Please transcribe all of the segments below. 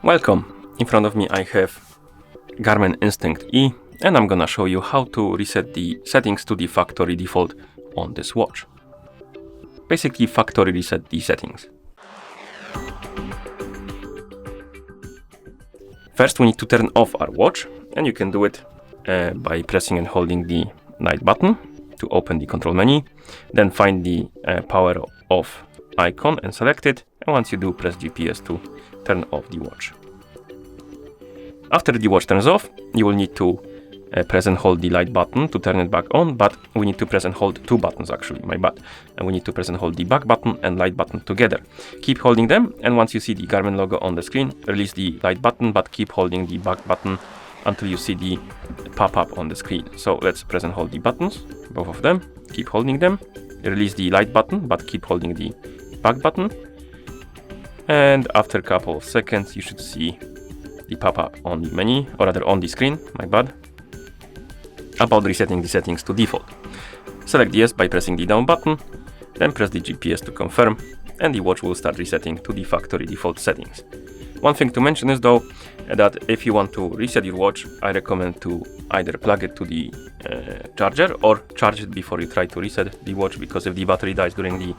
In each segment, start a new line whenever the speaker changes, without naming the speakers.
Welcome! In front of me I have GARMIN Instinct E, and I'm gonna show you how to reset the settings to the factory default on this watch. Basically factory reset the settings. First we need to turn off our watch, and you can do it by pressing and holding the night button to open the control menu. Then find the power off icon and select it, and once you do, press GPS to turn off the watch. After the watch turns off, you will need to press and hold the light button to turn it back on, but we need to press and hold two buttons actually, my bad. And we need to press and hold the back button and light button together. Keep holding them, and once you see the Garmin logo on the screen, release the light button, but keep holding the back button until you see the pop-up on the screen. So let's press and hold the buttons, both of them, keep holding them, release the light button, but keep holding the back button. And after a couple of seconds, you should see the pop-up on the menu, or rather on the screen, my bad, about resetting the settings to default. Select yes by pressing the down button, then press the GPS to confirm, and the watch will start resetting to the factory default settings. One thing to mention is though, that if you want to reset your watch, I recommend to either plug it to the charger or charge it before you try to reset the watch, because if the battery dies during the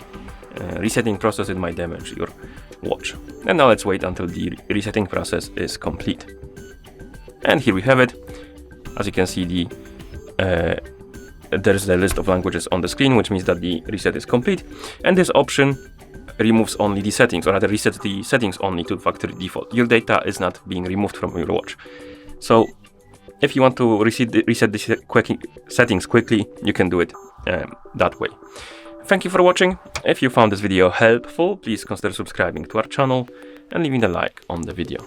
resetting process, it might damage your watch. And now let's wait until the resetting process is complete. And here we have it. As you can see, there's the list of languages on the screen, which means that the reset is complete. And this option removes only the settings, or rather resets the settings only to factory default. Your data is not being removed from your watch. So if you want to reset the settings quickly, you can do it that way. Thank you for watching. If you found this video helpful, please consider subscribing to our channel and leaving a like on the video.